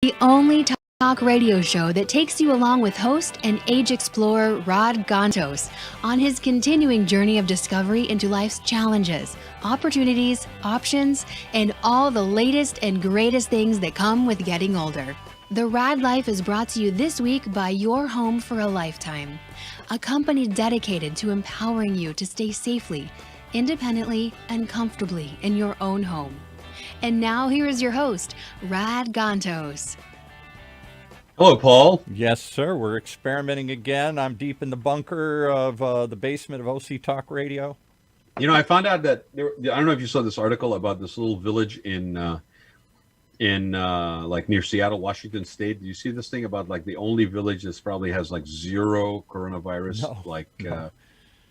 The only talk radio show that takes you along with host and age explorer Rod Gontos on his continuing journey of discovery into life's challenges, opportunities, options, and all the latest and greatest things that come with getting older. The Raad Life is brought to you this week by Your Home for a Lifetime, a company dedicated to empowering you to stay safely, independently, and comfortably in your own home. And now here is your host, Rad Gontos. Hello, Paul. Yes, sir. We're experimenting again. I'm deep in the bunker of the basement of OC Talk Radio. You know, I found out that I don't know if you saw this article about this little village in like near Seattle, Washington State. Did you see this thing about like the only village that probably has like zero coronavirus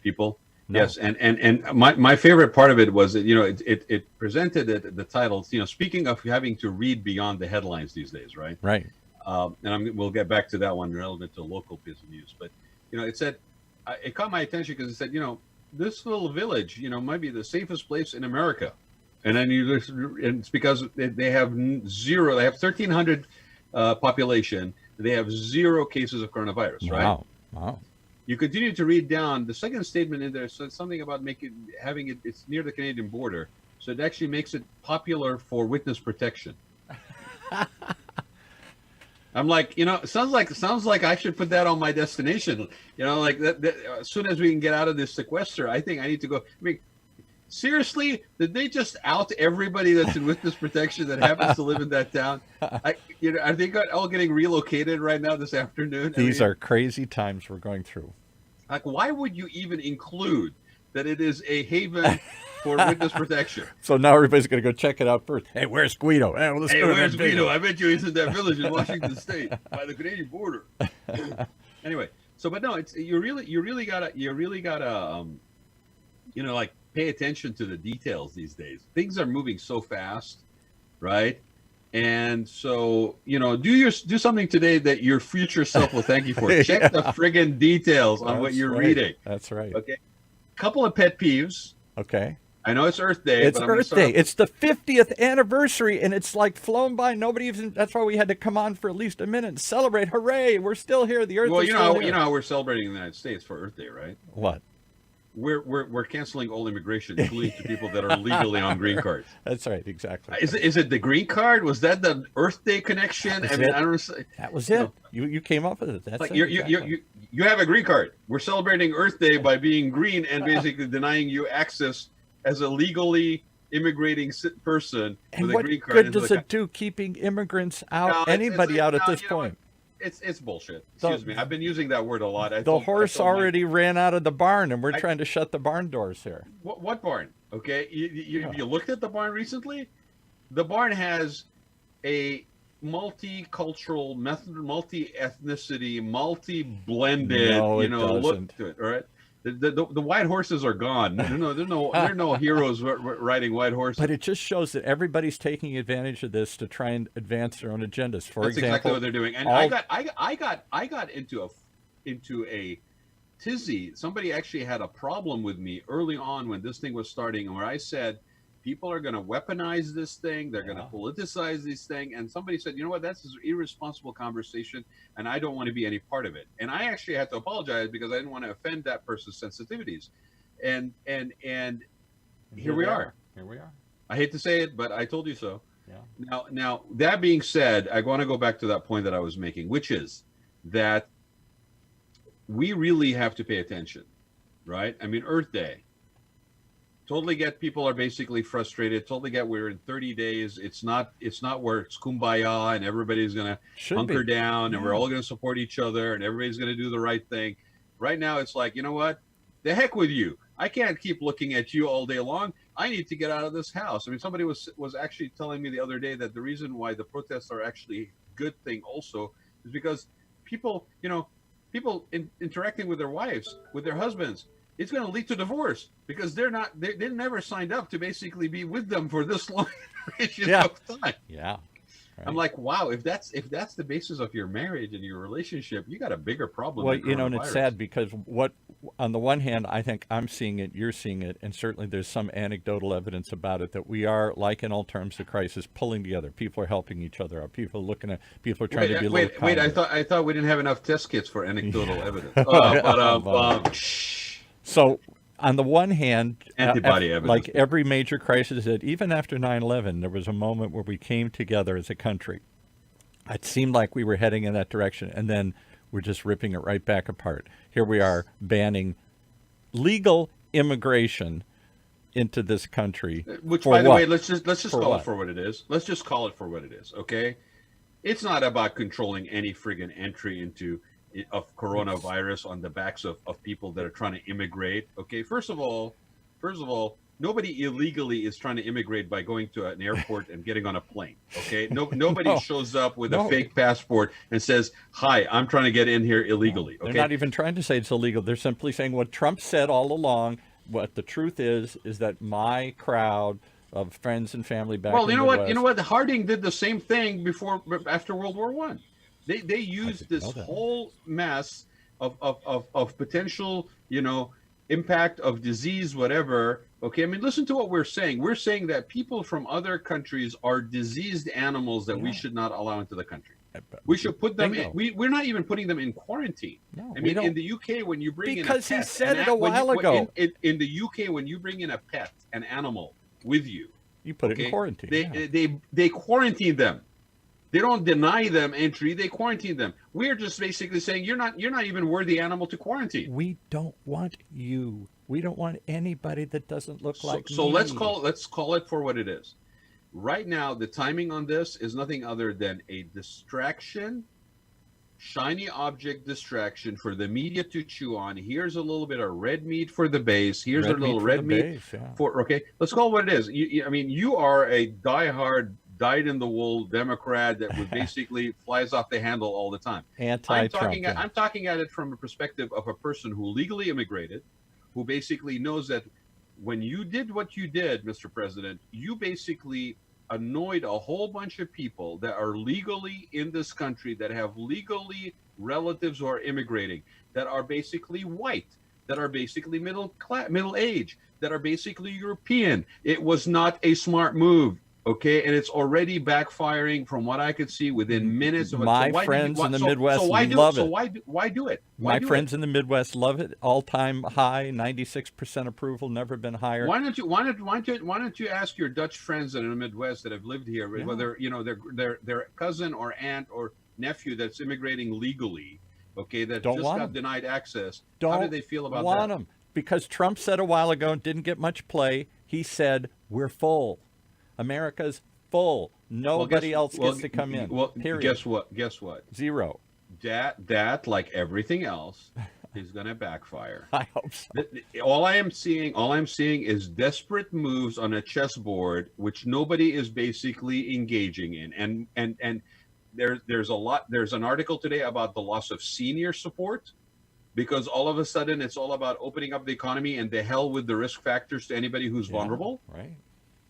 people? No. Yes, and my favorite part of it was that, you know, it presented the titles. You know, speaking of having to read beyond the headlines these days, right? Right. We'll get back to that one relevant to local piece of news. But, you know, it said, it caught my attention because it said, you know, this little village, you know, might be the safest place in America. And then and it's because they have zero, they have 1,300 population. They have zero cases of coronavirus, right? Wow. You continue to read down, the second statement in there says something about it's near the Canadian border. So it actually makes it popular for witness protection. I'm like, you know, sounds like I should put that on my destination. You know, like that as soon as we can get out of this sequester, I think I need to go. I mean, seriously, did they just out everybody that's in witness protection that happens to live in that town? Are they all getting relocated right now this afternoon? These are crazy times we're going through. Like, why would you even include that it is a haven for witness protection? So now everybody's going to go check it out first. Hey, where's Guido? Hey, where's Guido? I bet you he's in that village in Washington State by the Canadian border. Anyway, but no, it's you really gotta you know, like, pay attention to the details these days. Things are moving so fast, right? And so, you know, do something today that your future self will thank you for. Check the friggin' details on what you're reading. That's right. Okay. Couple of pet peeves. Okay. I know it's Earth Day. It's Earth Day. It's the 50th anniversary, and it's like flown by. Nobody even. That's why we had to come on for at least a minute and celebrate. Hooray! We're still here. The Earth. Well, is you still know, here. you know how we're celebrating in the United States for Earth Day, right? What? We're canceling all immigration, including to people that are legally on green cards. That's right, exactly. Is it the green card? Was that the Earth Day connection? I mean, I don't know. That was it. You came up with it. That's like exactly. you have a green card. We're celebrating Earth Day by being green and basically denying you access as a legally immigrating person with a green card. And what good does it do keeping immigrants out? Anybody out at this point? It's bullshit. Excuse me. I've been using that word a lot. The horse already ran out of the barn, and we're trying to shut the barn doors here. What barn? Okay, you looked at the barn recently? The barn has a multicultural, multi-ethnicity, multi-blended, look to it. All right. The white horses are gone. There are no heroes riding white horses. But it just shows that everybody's taking advantage of this to try and advance their own agendas. That's exactly what they're doing. And I got into a tizzy. Somebody actually had a problem with me early on when this thing was starting, where I said, people are going to weaponize this thing. They're going to politicize this thing. And somebody said, you know what, that's an irresponsible conversation, and I don't want to be any part of it. And I actually had to apologize because I didn't want to offend that person's sensitivities. And here we are. Here we are. I hate to say it, but I told you so. Yeah. Now, that being said, I want to go back to that point that I was making, which is that we really have to pay attention, right? I mean, Earth Day. Totally get people are basically frustrated. Totally get we're in 30 days. It's not where it's kumbaya and everybody's going to hunker down and we're all going to support each other and everybody's going to do the right thing. Right now, it's like, you know what? The heck with you. I can't keep looking at you all day long. I need to get out of this house. I mean, somebody was actually telling me the other day that the reason why the protests are actually a good thing also is because people interacting with their wives, with their husbands, it's going to lead to divorce because they never signed up to basically be with them for this long duration of time. Yeah. Right. I'm like, wow, if that's the basis of your marriage and your relationship, you got a bigger problem. Well, and it's sad because what on the one hand, I think I'm seeing it, you're seeing it, and certainly there's some anecdotal evidence about it that we are, like in all terms of crisis, pulling together. People are helping each other out. People are trying to be a little Wait! kinder. I thought we didn't have enough test kits for anecdotal evidence. So, on the one hand, Antibody evidence. like every major crisis, that even after 9/11, there was a moment where we came together as a country. It seemed like we were heading in that direction, and then we're just ripping it right back apart. Here we are banning legal immigration into this country. Which, for by the what? way, let's just For call what? it for what it is. Let's just call it for what it is. Okay, it's not about controlling any friggin' entry into of coronavirus on the backs of people that are trying to immigrate. Okay, first of all, nobody illegally is trying to immigrate by going to an airport and getting on a plane. Okay, nobody No. shows up with No. a fake passport and says, "Hi, I'm trying to get in here illegally." They're Okay, not even trying to say it's illegal. They're simply saying what Trump said all along. What the truth is that my crowd of friends and family back well, in you know the what? West, You know what? Harding did the same thing after World War One. They didn't used know this that. whole mess of potential, impact of disease, whatever. Okay, I mean, listen to what we're saying. We're saying that people from other countries are diseased animals that we Yeah. should not allow into the country. We should put them in. Bingo. We're not even putting them in quarantine. No, I we mean, don't. in the UK, when you bring Because in a he pet, said an it a while ago. In the UK, when you bring in a pet, an animal with you, You put it okay, in quarantine. they quarantine them. They don't deny them entry; they quarantine them. We're just basically saying you're not even worthy animal to quarantine. We don't want you. We don't want anybody that doesn't look like So me. let's call it for what it is. Right now, the timing on this is nothing other than a distraction, shiny object distraction for the media to chew on. Here's a little bit of red meat for the base. Here's a little red meat for, okay, let's call it what it is. I mean, you are a diehard, dyed-in-the-wool Democrat that would basically flies off the handle all the time. Anti-Trump. I'm talking at it from a perspective of a person who legally immigrated, who basically knows that when you did what you did, Mr. President, you basically annoyed a whole bunch of people that are legally in this country, that have legally relatives who are immigrating, that are basically white, that are basically middle age, that are basically European. It was not a smart move. Okay, and it's already backfiring from what I could see within minutes of it. My friends in the Midwest love it. Why do it? My friends in the Midwest love it. All-time high, 96% approval, never been higher. Why don't you ask your Dutch friends in the Midwest that have lived here, whether their cousin or aunt or nephew that's immigrating legally, okay, that Don't just want got them. denied access. Don't How do they feel about want that? them. Because Trump said a while ago, and didn't get much play, he said, we're full. America's full. Nobody else gets to come in. Well, period. guess what? Zero. That like everything else is going to backfire. I hope so. All I'm seeing is desperate moves on a chessboard, which nobody is basically engaging in. And there's an article today about the loss of senior support, because all of a sudden it's all about opening up the economy and the hell with the risk factors to anybody who's vulnerable. Right.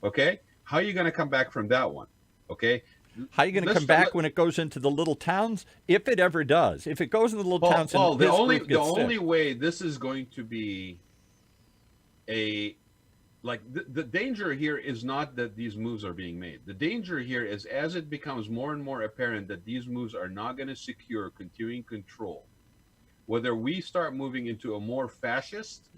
Okay. How are you going to come back from that one? Okay. How are you going to come back when it goes into the little towns? If it ever does. If it goes into the little towns, Paul, and the only way this is going to be the danger here is not that these moves are being made. The danger here is as it becomes more and more apparent that these moves are not going to secure continuing control, whether we start moving into a more fascist,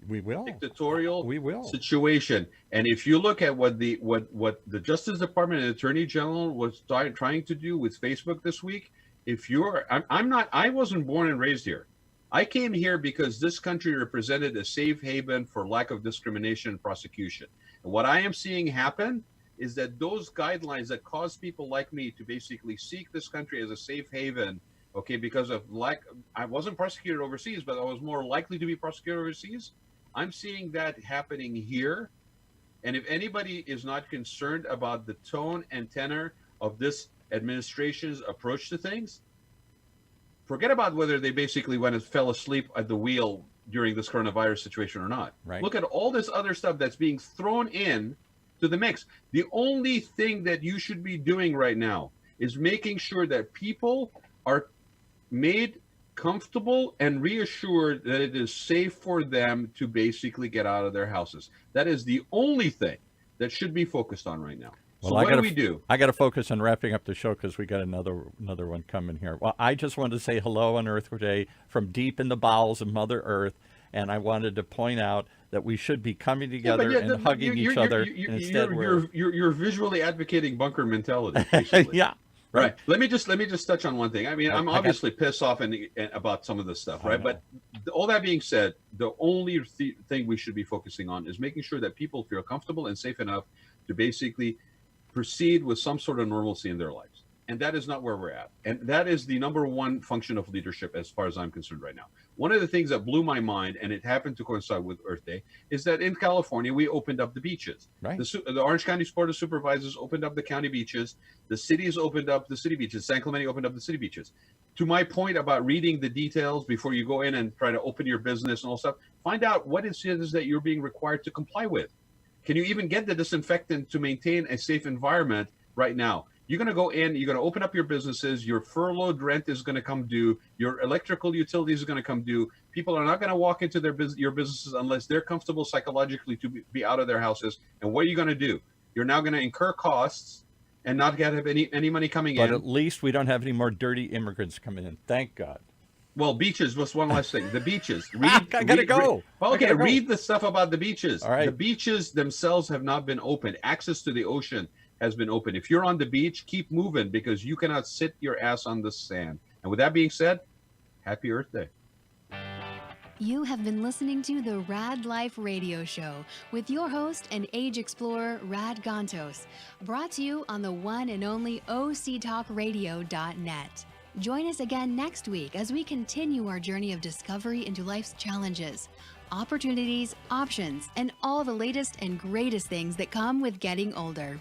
dictatorial situation. And if you look at what the Justice Department and Attorney General was trying to do with Facebook this week, I wasn't born and raised here. I came here because this country represented a safe haven for lack of discrimination and prosecution. And what I am seeing happen is that those guidelines that cause people like me to basically seek this country as a safe haven, okay, because of I wasn't prosecuted overseas, but I was more likely to be prosecuted overseas. I'm seeing that happening here. And if anybody is not concerned about the tone and tenor of this administration's approach to things, forget about whether they basically went and fell asleep at the wheel during this coronavirus situation or not. Right. Look at all this other stuff that's being thrown in to the mix. The only thing that you should be doing right now is making sure that people are made comfortable and reassured that it is safe for them to basically get out of their houses. That is the only thing that should be focused on right now. So Well, what do we do? I got to focus on wrapping up the show because we got another one coming here. Well, I just wanted to say hello on Earth Day from deep in the bowels of Mother Earth, and I wanted to point out that we should be coming together and hugging each other. Instead, you're visually advocating bunker mentality. Basically. Yeah. Right. Let me just touch on one thing. I mean, I'm obviously pissed off about some of this stuff, right? But all that being said, the only thing we should be focusing on is making sure that people feel comfortable and safe enough to basically proceed with some sort of normalcy in their lives. And that is not where we're at. And that is the number one function of leadership as far as I'm concerned right now. One of the things that blew my mind, and it happened to coincide with Earth Day, is that in California, we opened up the beaches. Right. The Orange County Board of Supervisors opened up the county beaches. The cities opened up the city beaches. San Clemente opened up the city beaches. To my point about reading the details before you go in and try to open your business and all stuff, find out what it is that you're being required to comply with. Can you even get the disinfectant to maintain a safe environment right now? You're going to go in, you're going to open up your businesses, your furloughed rent is going to come due, your electrical utilities are going to come due. People are not going to walk into your businesses unless they're comfortable psychologically to be out of their houses. And what are you going to do? You're now going to incur costs and not have any money coming in. But at least we don't have any more dirty immigrants coming in. Thank God. Well, beaches was one last thing. The beaches. I gotta go. Read the stuff about the beaches. All right. The beaches themselves have not been opened. Access to the ocean has been open. If you're on the beach, keep moving because you cannot sit your ass on the sand. And with that being said, happy Earth Day. You have been listening to the Raad Life radio show with your host and age explorer, Rad Gantos, brought to you on the one and only octalkradio.net. Join us again next week as we continue our journey of discovery into life's challenges, opportunities, options, and all the latest and greatest things that come with getting older.